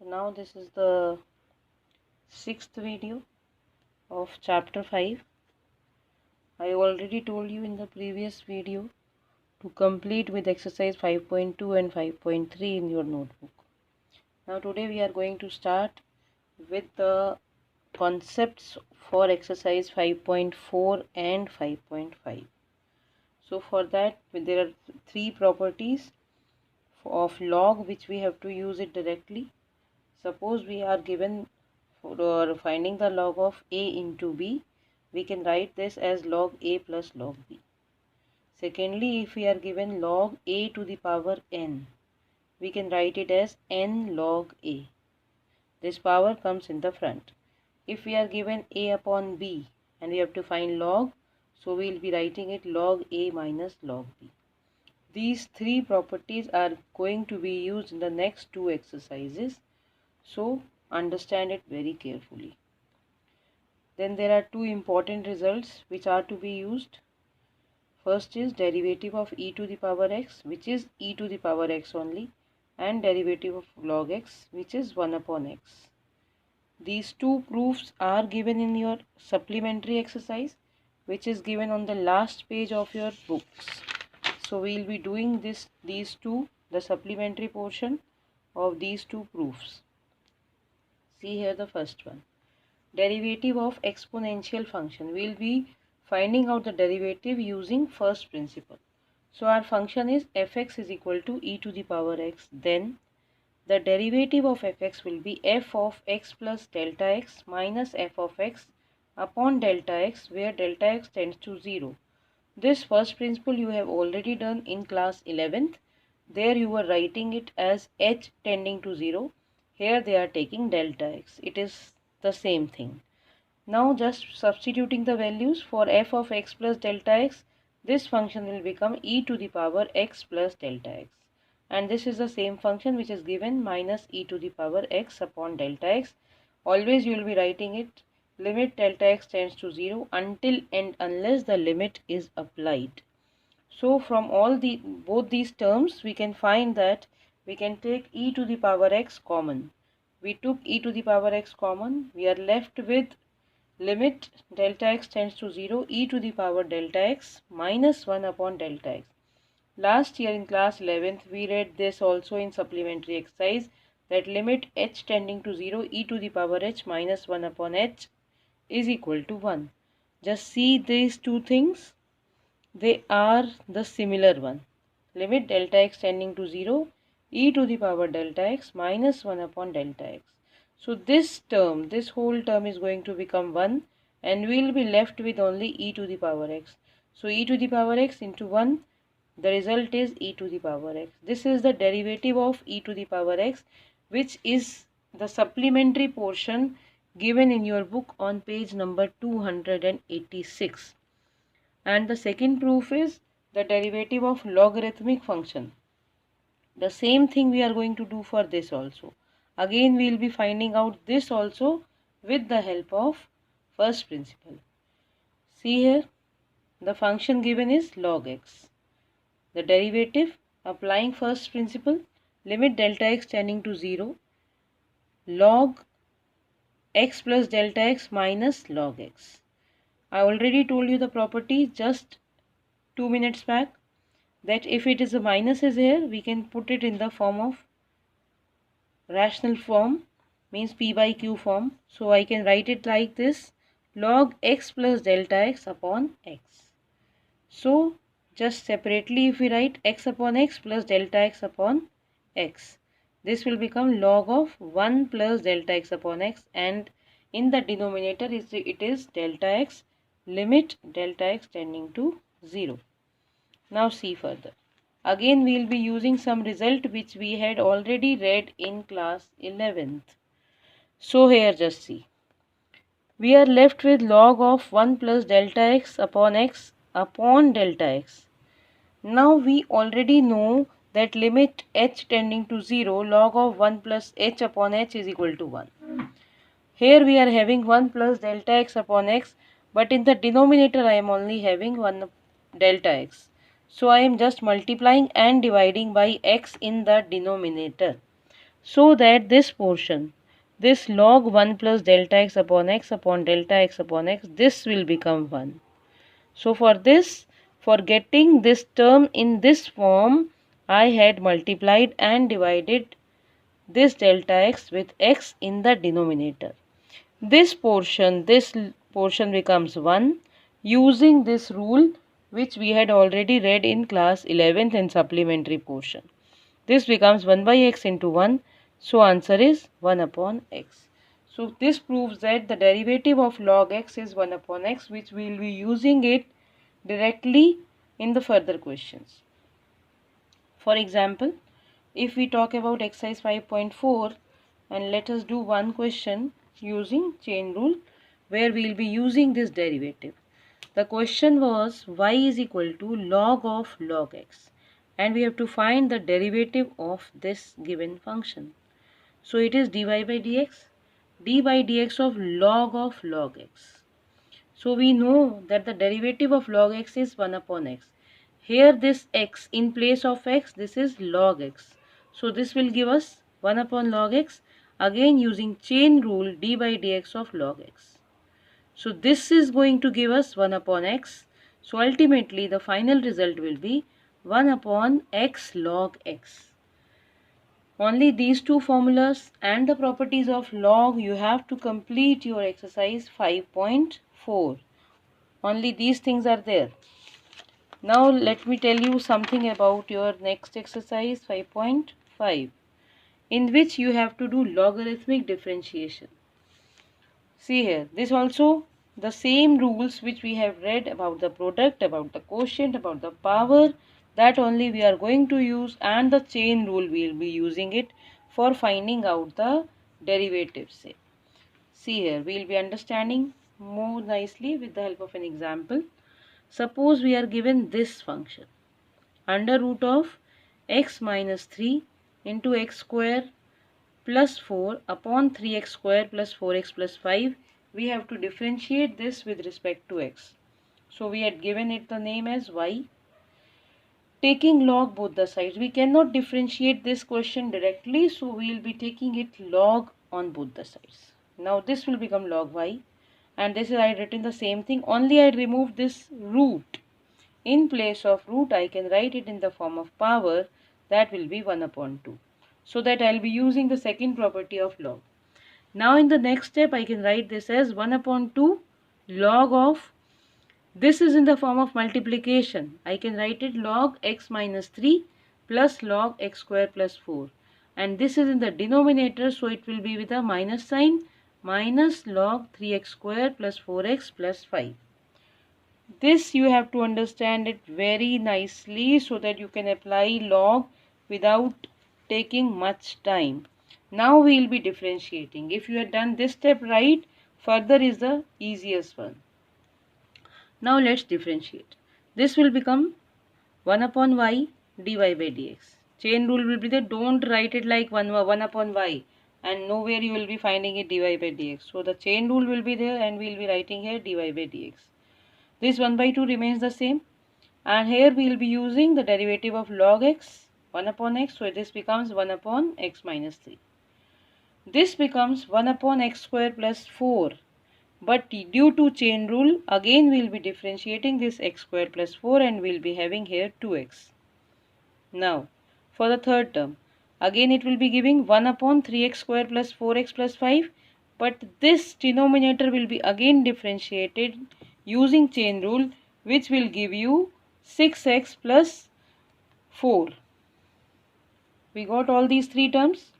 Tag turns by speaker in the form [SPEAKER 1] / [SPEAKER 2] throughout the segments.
[SPEAKER 1] So now this is the sixth video of chapter 5. I already told you in the previous video to complete with exercise 5.2 and 5.3 in your notebook. Now today we are going to start with the concepts for exercise 5.4 and 5.5. So for that there are three properties of log which we have to use it directly. Suppose we are given for finding the log of a into b, we can write this as log a plus log b. Secondly, if we are given log a to the power n, we can write it as n log a. This power comes in the front. If we are given a upon b and we have to find log, so we will be writing it log a minus log b. These three properties are going to be used in the next two exercises, so understand it very carefully. Then there are two important results which are to be used. First is derivative of e to the power x, which is e to the power x only, and derivative of log x, which is 1 upon x. These two proofs are given in your supplementary exercise, which is given on the last page of your books. So we will be doing these two, the supplementary portion of these two proofs. See here the first one. Derivative of exponential function. We will be finding out the derivative using first principle. So our function is fx is equal to e to the power x. Then the derivative of fx will be f of x plus delta x minus f of x upon delta x, where delta x tends to 0. This first principle you have already done in class 11th. There you were writing it as h tending to 0. Here they are taking delta x. It is the same thing. Now just substituting the values for f of x plus delta x, this function will become e to the power x plus delta x. And this is the same function which is given minus e to the power x upon delta x. Always you will be writing it limit delta x tends to 0 until and unless the limit is applied. So from both these terms we can find that we can take e to the power x common. We took e to the power x common. We are left with limit delta x tends to 0 e to the power delta x minus 1 upon delta x. Last year in class 11th we read this also in supplementary exercise, that limit h tending to 0 e to the power h minus 1 upon h is equal to 1. Just see these two things. They are the similar one. Limit delta x tending to 0 e to the power delta x minus 1 upon delta x. So this whole term is going to become 1 and we will be left with only e to the power x. So e to the power x into 1, the result is e to the power x. This is the derivative of e to the power x, which is the supplementary portion given in your book on page number 286. And the second proof is the derivative of logarithmic function. The same thing we are going to do for this also. Again we will be finding out this also with the help of first principle. See here, the function given is log x. The derivative applying first principle, limit delta x tending to 0 log x plus delta x minus log x. I already told you the property just 2 minutes back, that if it is a minus is here, we can put it in the form of rational form, means p by q form. So I can write it like this, log x plus delta x upon x. So just separately if we write x upon x plus delta x upon x, this will become log of 1 plus delta x upon x, and in the denominator it is delta x, limit delta x tending to 0. Now see further. Again we will be using some result which we had already read in class 11th. So here just see. We are left with log of 1 plus delta x upon delta x. Now we already know that limit h tending to 0 log of 1 plus h upon h is equal to 1. Here we are having 1 plus delta x upon x, but in the denominator I am only having 1 delta x. So I am just multiplying and dividing by x in the denominator. so that this portion, this log 1 plus delta x upon delta x upon x, this will become 1. So for this, for getting this term in this form, I had multiplied and divided this delta x with x in the denominator. This portion becomes 1 using this rule which we had already read in class 11th in supplementary portion. This becomes 1 by x into 1. So answer is 1 upon x. So this proves that the derivative of log x is 1 upon x, which we will be using it directly in the further questions. For example, if we talk about exercise 5.4 and let us do one question using chain rule where we will be using this derivative. The question was y is equal to log of log x and we have to find the derivative of this given function. So it is dy by dx, d by dx of log x. So we know that the derivative of log x is 1 upon x. Here this x in place of x, this is log x. So this will give us 1 upon log x, again using chain rule d by dx of log x. So this is going to give us 1 upon x. So ultimately the final result will be 1 upon x log x. Only these two formulas and the properties of log you have to complete your exercise 5.4. Only these things are there. Now let me tell you something about your next exercise 5.5 in which you have to do logarithmic differentiation. See here, this also the same rules which we have read about the product, about the quotient, about the power, that only we are going to use, and the chain rule we will be using it for finding out the derivatives. See here, we will be understanding more nicely with the help of an example. Suppose we are given this function under root of x minus 3 into x square plus 4 upon 3x square plus 4x plus 5. We have to differentiate this with respect to x. So we had given it the name as y. Taking log both the sides, we cannot differentiate this question directly, so we will be taking it log on both the sides. Now this will become log y, and this is I had written the same thing, only I removed this root. In place of root I can write it in the form of power, that will be 1 upon 2. So that I will be using the second property of log. Now in the next step I can write this as 1 upon 2 log of, this is in the form of multiplication. I can write it log x minus 3 plus log x square plus 4. And this is in the denominator, so it will be with a minus sign, minus log 3x square plus 4x plus 5. This you have to understand it very nicely so that you can apply log without taking much time. Now we will be differentiating. If you have done this step right, further is the easiest one. Now let's differentiate. This will become 1 upon y dy by dx. Chain rule will be there. Don't write it like 1 upon y and nowhere you will be finding it dy by dx. So the chain rule will be there and we will be writing here dy by dx. This 1 by 2 remains the same, and here we will be using the derivative of log x, 1 upon x, so this becomes 1 upon x minus 3. This becomes 1 upon x square plus 4, but due to chain rule again we will be differentiating this x square plus 4 and we will be having here 2x. Now for the third term, again it will be giving 1 upon 3x square plus 4x plus 5, but this denominator will be again differentiated using chain rule, which will give you 6x plus 4. We got all these three terms.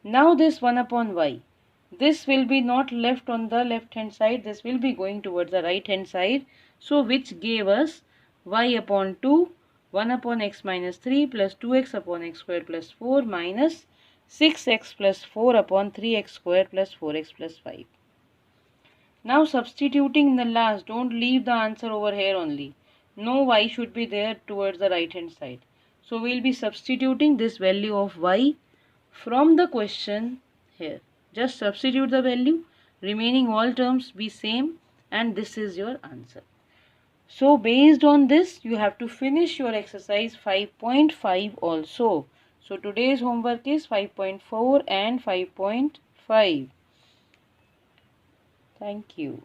[SPEAKER 1] Now this 1 upon y, this will be not left on the left hand side, this will be going towards the right hand side. So which gave us y upon 2, 1 upon x minus 3 plus 2x upon x square plus 4 minus 6x plus 4 upon 3x square plus 4x plus 5. Now substituting in the last, don't leave the answer over here only. No y should be there towards the right hand side. So we will be substituting this value of y from the question here. Just substitute the value, remaining all terms be same, and this is your answer. So based on this, you have to finish your exercise 5.5 also. So today's homework is 5.4 and 5.5. Thank you.